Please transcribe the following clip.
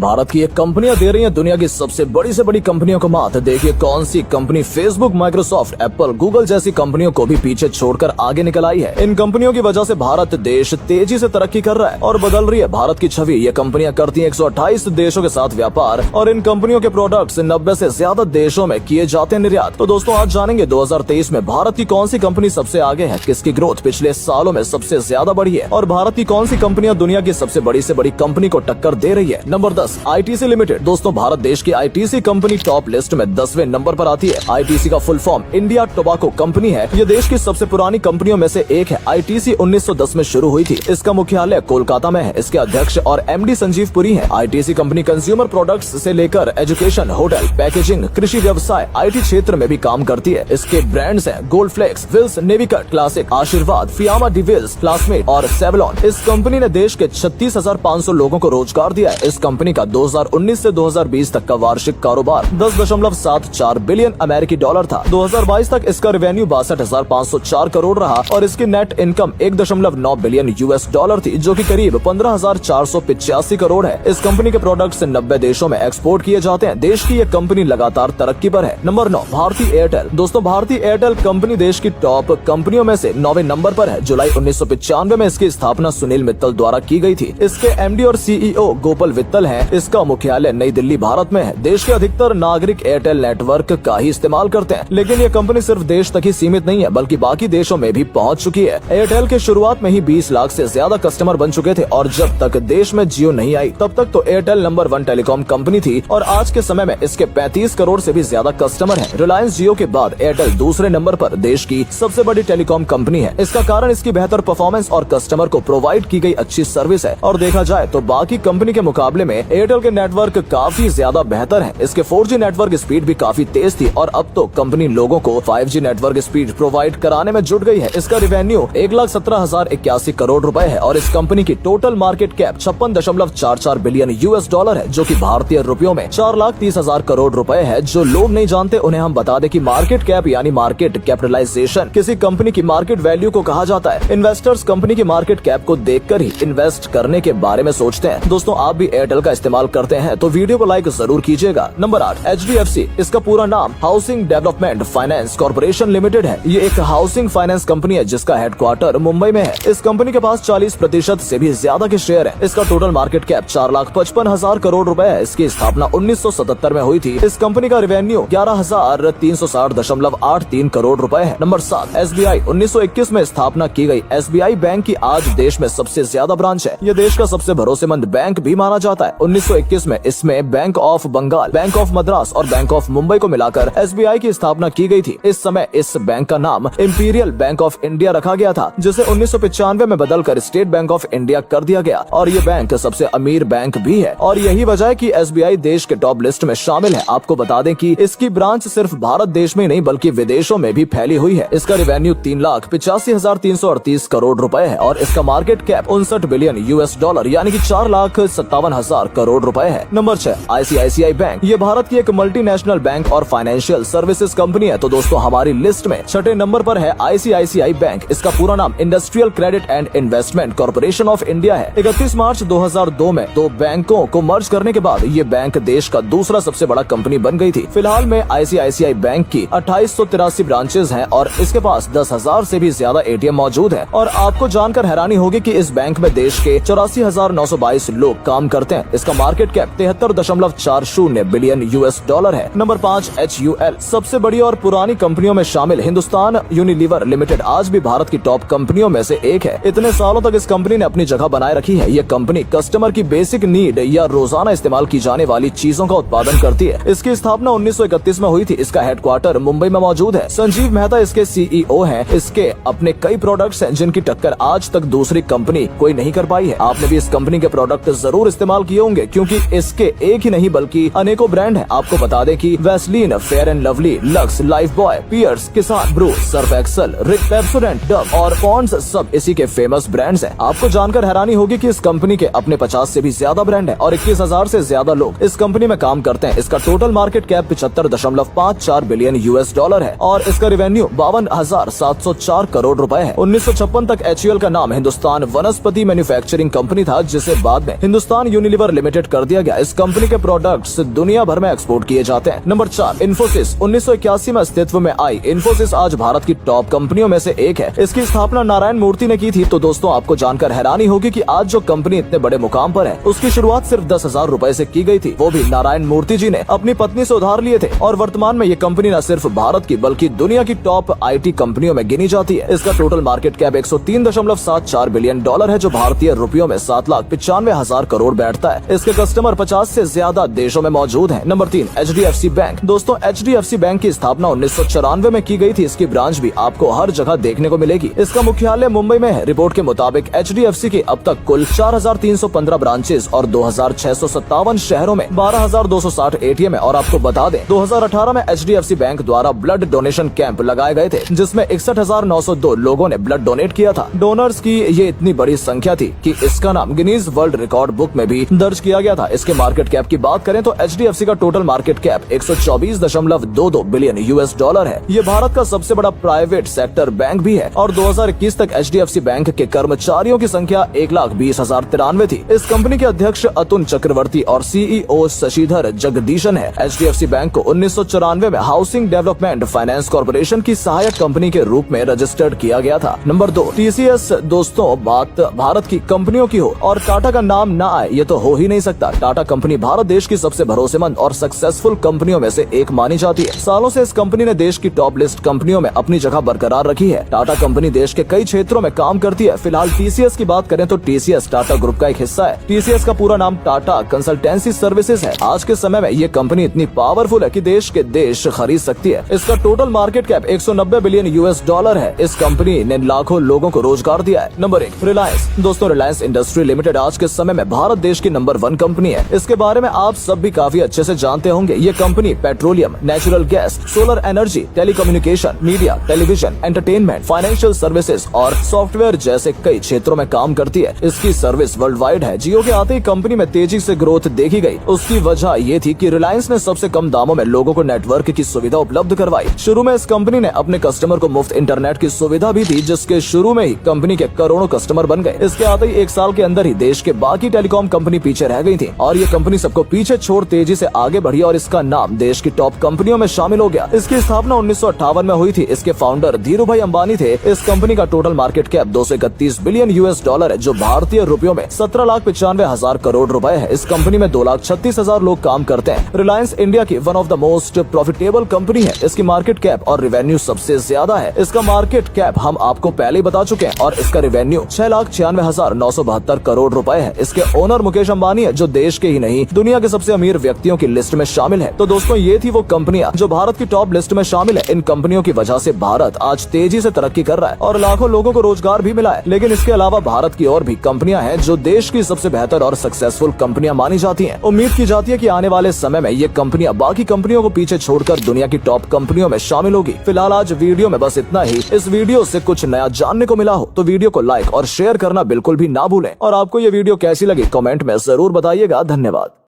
भारत की एक कंपनियां दे रही हैं दुनिया की सबसे बड़ी से बड़ी कंपनियों को मात। देखिए कौन सी company Facebook, Microsoft, Apple, Google जैसी कंपनियों को भी पीछे छोड़कर आगे निकल आई है। इन कंपनियों की वजह से भारत देश तेजी से तरक्की कर रहा है और बदल रही है भारत की छवि। ये कंपनियां करती हैं 128 देशों के साथ व्यापार और इन कंपनियों के प्रोडक्ट्स 90 से ज्यादा देशों में किए जाते हैं निर्यात। तो दोस्तों आज जानेंगे 2023 में भारत की कौन सी कंपनी सबसे आगे है, किसकी ग्रोथ पिछले सालों में सबसे ज्यादा बढ़ी है और भारत की कौन सी कंपनियां दुनिया की सबसे बड़ी से बड़ी कंपनी को टक्कर दे रही है। Number 10, ITC limited. दोस्तों भारत देश की आईटीसी कंपनी टॉप लिस्ट में 10वें नंबर पर आती है। आईटीसी का full form India tobacco company है। ये देश की सबसे पुरानी कंपनियों में से एक है। आईटीसी 1910 में शुरू हुई थी। इसका मुख्यालय कोलकाता में है। इसके अध्यक्ष और एमडी संजीव पुरी हैं। आईटीसी कंपनी कंज्यूमर प्रोडक्ट्स से लेकर एजुकेशन, होटल, पैकेजिंग, कृषि व्यवसाय, आईटी क्षेत्र में भी काम करती है। इसके ब्रांड्स हैं गोल्ड फ्लेक्स, विल्स, नेविकट, क्लासिक, आशीर्वाद, फियामा डिविल्स, क्लासमेट और सेवलॉन। इस कंपनी ने देश के 36,500 लोगों को रोजगार दिया है। इस कंपनी का 2019 से 2020 तक का वार्षिक कारोबार 10.74 बिलियन अमेरिकी डॉलर था। 2022 तक इसका रेवेन्यू 62,504 करोड़ रहा और इसकी net income 1.9 billion US dollar थी, जो कि करीब 15,485 करोड़ है। इस कंपनी के प्रोडक्ट्स 90 देशों में एक्सपोर्ट किए जाते हैं। देश की ये कंपनी लगातार तरक्की पर है। नंबर 9, भारती एयरटेल। दोस्तों भारती एयरटेल कंपनी देश की टॉप कंपनियों में से 9वें नंबर पर है। जुलाई 1995 में इसकी स्थापना सुनील मित्तल द्वारा की गई थी। इसके एमडी और सीईओ गोपाल वित्तल हैं। इसका मुख्यालय नई दिल्ली भारत में है। देश के अधिकतर नागरिक एयरटेल नेटवर्क का ही इस्तेमाल करते हैं, लेकिन ये कंपनी सिर्फ देश तक ही सीमित नहीं है बल्कि बाकी देशों में भी पहुंच चुकी है। एयरटेल के शुरुआत में ही 20 लाख से ज्यादा कस्टमर बन चुके थे और जब तक देश में जियो नहीं आई तब तक तो एयरटेल नंबर 1 टेलीकॉम कंपनी थी और आज के समय में इसके 35 करोड़ से भी ज्यादा कस्टमर हैं। रिलायंस जियो के बाद एयरटेल दूसरे नंबर पर देश की सबसे बड़ी टेलीकॉम कंपनी है। इसका कारण इसकी बेहतर परफॉर्मेंस और कस्टमर को प्रोवाइड की गई अच्छी सर्विस है। और देखा जाए तो बाकी कंपनी के मुकाबले में एयरटेल के नेटवर्क काफी ज्यादा बेहतर है। इसके 4G नेटवर्क स्पीड भी काफी तेज थी और अब तो कंपनी लोगों को 5G नेटवर्क स्पीड प्रोवाइड कराने में जुट गई है। इसका रेवेन्यू 1,17,081 करोड़ रुपए है और इस कंपनी की total market cap 56.44 billion US dollar है, जो कि भारतीय रुपयों में 4,30,000 करोड़ रुपए है। जो लोग नहीं जानते उन्हें हम बता दें कि मार्केट कैप यानी मार्केट कैपिटलाइजेशन किसी कंपनी की मार्केट वैल्यू को कहा जाता है। इन्वेस्टर्स कंपनी की मार्केट कैप को देखकर ही इन्वेस्ट करने के बारे में सोचते हैं। दोस्तों आप भी एयरटेल का इस्तेमाल करते हैं तो वीडियो को लाइक जरूर कीजिएगा। Number 8, HDFC। इसका पूरा नाम housing development finance corporation limited है। ये एक हाउसिंग फाइनेंस कंपनी है जिसका हेडक्वार्टर मुंबई में है। इस कंपनी के पास 40% से भी ज्यादा के शेयर है। इसका टोटल मार्केट कैप 4,55,000 करोड़ रुपए है। इसकी स्थापना 1977 में हुई थी। इस कंपनी का रेवेन्यू 11,360.83 करोड़ रुपए है। Number 7, SBI। 1921 में स्थापना की गई SBI बैंक की आज देश में सबसे ज्यादा ब्रांच है। ये देश का सबसे भरोसेमंद बैंक भी माना जाता है। 1921 में इसमें Bank of Bengal, Bank of Madras और बैंक ऑफ मुंबई को मिलाकर SBI की स्थापना की गई थी। इस समय इस बैंक का नाम इंपीरियल बैंक ऑफ इंडिया रखा गया था, जिसे 1995 में बदलकर स्टेट बैंक ऑफ इंडिया कर दिया गया और ये बैंक सबसे अमीर बैंक भी है और यही वजह है कि SBI देश के टॉप लिस्ट में शामिल है। आपको बता दें कि इसकी ब्रांच सिर्फ भारत देश में नहीं बल्कि विदेशों में भी फैली हुई है। इसका रेवेन्यू 3,85,338 करोड़ रुपए है और इसका market cap 59 billion US dollar यानी कि 4,57,000 करोड़ रुपए है। Number 6, ICICI bank. ये भारत की एक मल्टीनेशनल बैंक और फाइनेंशियल सर्विसेज कंपनी है। तो दोस्तों हमारी लिस्ट में 6ठे नंबर पर है ICICI बैंक। इसका पूरा नाम industrial credit and investment corporation of India है। 31 मार्च 2002 में 2 बैंकों को मर्ज करने के बाद ये बैंक देश का दूसरा सबसे बड़ा कंपनी बन गई थी। फिलहाल में ICICI बैंक की 2883 ब्रांचेज हैं और इसके पास 10,000 से भी ज्यादा ATM मौजूद है। और आपको जानकर हैरानी होगी कि इस बैंक में देश के 84,922 लोग काम करते हैं। इसका market cap 73.40 billion US dollar है। Number 5, HUL। सबसे बड़ी और पुरानी कंपनियों में शामिल हिंदुस्तान यूनिलीवर लिमिटेड आज भी भारत की टॉप कंपनियों में से एक है। इतने सालों तक इस कंपनी ने अपनी जगह बनाए रखी है। ये कंपनी कस्टमर की बेसिक नीड या रोजाना इस्तेमाल की जाने वाली चीजों का उत्पादन करती है। इसकी स्थापना 1931 में हुई थी। इसका हेडक्वार्टर मुंबई में मौजूद है। संजीव मेहता इसके CEO हैं। इसके अपने कई प्रोडक्ट्स हैं जिनकी टक्कर आज तक दूसरी कंपनी कोई नहीं कर पाई है। आपने भी इस कंपनी के प्रोडक्ट जरूर इस्तेमाल किए होंगे क्योंकि इसके एक ही नहीं बल्कि अनेकों ब्रांड हैं। आपको बता दें कि Vaseline, Fair and Lovely, Lux, Lifebuoy, Pears, Kissan, Bru, Surf Excel, रिक, पेप्सोडेंट, डव और पॉन्ड्स सब इसी के फेमस ब्रांड्स हैं। आपको जानकर हैरानी होगी कि इस कंपनी के अपने 50 से भी ज्यादा ब्रांड हैं और 21,000 से ज्यादा लोग इस कंपनी में काम करते हैं। इसका total market cap 75.54 billion US dollar है और इसका रेवेन्यू 52,704 करोड़ रुपए है। 1956 तक HUL का नाम हिंदुस्तान वनस्पति मैन्युफैक्चरिंग कंपनी था, जिसे बाद में हिंदुस्तान यूनिलीवर लिमिटेड लिमिटेड कर दिया गया। इस कंपनी के प्रोडक्ट्स दुनिया भर में एक्सपोर्ट किए जाते हैं। नंबर 4, इन्फोसिस। 1981 में अस्तित्व में आई इन्फोसिस आज भारत की टॉप कंपनियों में से एक है। इसकी स्थापना नारायण मूर्ति ने की थी। तो दोस्तों आपको जानकर हैरानी होगी कि आज जो कंपनी इतने बड़े मुकाम पर है उसकी शुरुआत सिर्फ 10,000 रुपए से की गई थी, वो भी नारायण मूर्ति जी ने अपनी पत्नी से उधार लिए थे। और वर्तमान में ये कंपनी न सिर्फ भारत की बल्कि दुनिया की टॉप IT कंपनियों में गिनी जाती है। इसका total market cap 103.74 billion dollar है, जो भारतीय रुपयों में 7,95,000 करोड़ बैठता है। इसके कस्टमर 50 से ज्यादा देशों में मौजूद हैं। Number 3, HDFC bank. दोस्तों HDFC बैंक की स्थापना 1994 में की गई थी। इसकी ब्रांच भी आपको हर जगह देखने को मिलेगी। इसका मुख्यालय मुंबई में है। रिपोर्ट के मुताबिक HDFC की अब तक कुल 4,315 ब्रांचेज और 2,657 शहरों में 12,260 ATM है। और आपको बता दें 2018 में HDFC बैंक द्वारा ब्लड डोनेशन कैंप लगाए गए थे, जिसमें 61,902 लोगों ने ब्लड डोनेट किया था। डोनर्स की ये इतनी बड़ी संख्या थी कि इसका नाम गिनीज वर्ल्ड रिकॉर्ड बुक में भी दर्ज किया गया था। इसके मार्केट कैप की बात करें तो HDFC का टोटल मार्केट कैप 124.22 बिलियन $। है। ये भारत का सबसे बड़ा प्राइवेट सेक्टर बैंक भी है। और 2021 तक HDFC बैंक के कर्मचारियों की संख्या 1,20,093 थी। इस कंपनी के अध्यक्ष अतुल चक्रवर्ती और CEO शशिधर जगदीशन है। HDFC बैंक को 1994 में हाउसिंग डेवलपमेंट फाइनेंस कॉर्पोरेशन की सहायक कंपनी के रूप में रजिस्टर्ड किया गया था। Number 2, TCS। दोस्तों बात भारत की कंपनियों की हो और टाटा का नाम ना आए ये तो हो ही नहीं सकता। टाटा कंपनी भारत देश की सबसे भरोसेमंद और सक्सेसफुल कंपनियों में से एक मानी जाती है। सालों से इस कंपनी ने देश की टॉप लिस्ट कंपनियों में अपनी जगह बरकरार रखी है। टाटा कंपनी देश के कई क्षेत्रों में काम करती है। फिलहाल TCS की बात करें तो TCS टाटा ग्रुप का एक हिस्सा है। TCS का पूरा नाम टाटा कंसल्टेंसी सर्विसेज है। आज के समय में ये कंपनी इतनी पावरफुल है कि देश के देश खरीद सकती है। इसका टोटल मार्केट कैप 190 बिलियन $। है। इस कंपनी ने लाखों लोगों को रोजगार दिया है। नंबर 1, रिलायंस। दोस्तों रिलायंस इंडस्ट्री लिमिटेड आज के समय में भारत देश की नंबर 1 कंपनी है। इसके बारे में आप सब भी काफी अच्छे से जानते होंगे। ये company petroleum, natural gas, solar energy, telecommunication, media, television, entertainment, financial services और सॉफ्टवेयर जैसे कई क्षेत्रों में काम करती है। इसकी सर्विस वर्ल्ड वाइड है। जियो के आते ही कंपनी में तेजी से ग्रोथ देखी गई। उसकी वजह ये थी कि रिलायंस ने सबसे कम दामों में लोगों को नेटवर्क की सुविधा उपलब्ध करवाई। शुरू में इस कंपनी ने अपने कस्टमर को मुफ्त इंटरनेट की सुविधा भी दी, जिसके शुरू में ही कंपनी के करोड़ों कस्टमर बन गए। इसके आते ही 1 साल के अंदर ही देश के बाकी टेलीकॉम कंपनी पीछे रह गई थी और ये कंपनी सबको पीछे छोड़ तेजी से आगे बढ़ी और इसका नाम देश की टॉप कंपनियों में शामिल हो गया। इसकी स्थापना 1958 में हुई थी। इसके फाउंडर धीरूभाई अंबानी थे। इस कंपनी का टोटल मार्केट कैप 231 बिलियन $, है, जो भारतीय रुपयों में 17,95,000 करोड़ रुपए है। इस कंपनी में 2,36,000 लोग काम करते हैं। रिलायंस इंडिया की one of the most profitable company है। इसकी मार्केट कैप और रेवेन्यू सबसे ज्यादा है। इसका मार्केट कैप हम आपको पहले ही बता चुके हैं और इसका रेवेन्यू 6,96,972 करोड़ रुपए है। इसके ओनर मुकेश अंबानी है, जो देश के ही नहीं दुनिया के सबसे अमीर व्यक्तियों की लिस्ट में शामिल है। तो दोस्तों ये थी वो कंपनियां जो भारत की टॉप लिस्ट में शामिल है। इन कंपनियों की वजह से भारत आज तेजी से तरक्की कर रहा है और लाखों लोगों को रोजगार भी मिला है। लेकिन इसके अलावा भारत की और भी कंपनियां हैं जो देश की सबसे बेहतर और सक्सेसफुल कंपनियां मानी जाती हैं। उम्मीद की जाती है कि आने वाले समय में ये कंपनियां बाकी कंपनियों को पीछे छोड़कर दुनिया की टॉप कंपनियों में शामिल होगी। फिलहाल आज वीडियो में बस इतना ही। इस वीडियो से कुछ नया जानने को मिला हो तो वीडियो को लाइक और शेयर करना बिल्कुल भी ना भूलें। और आपको ये वीडियो कैसी लगी कमेंट में जरूर बताइएगा। धन्यवाद।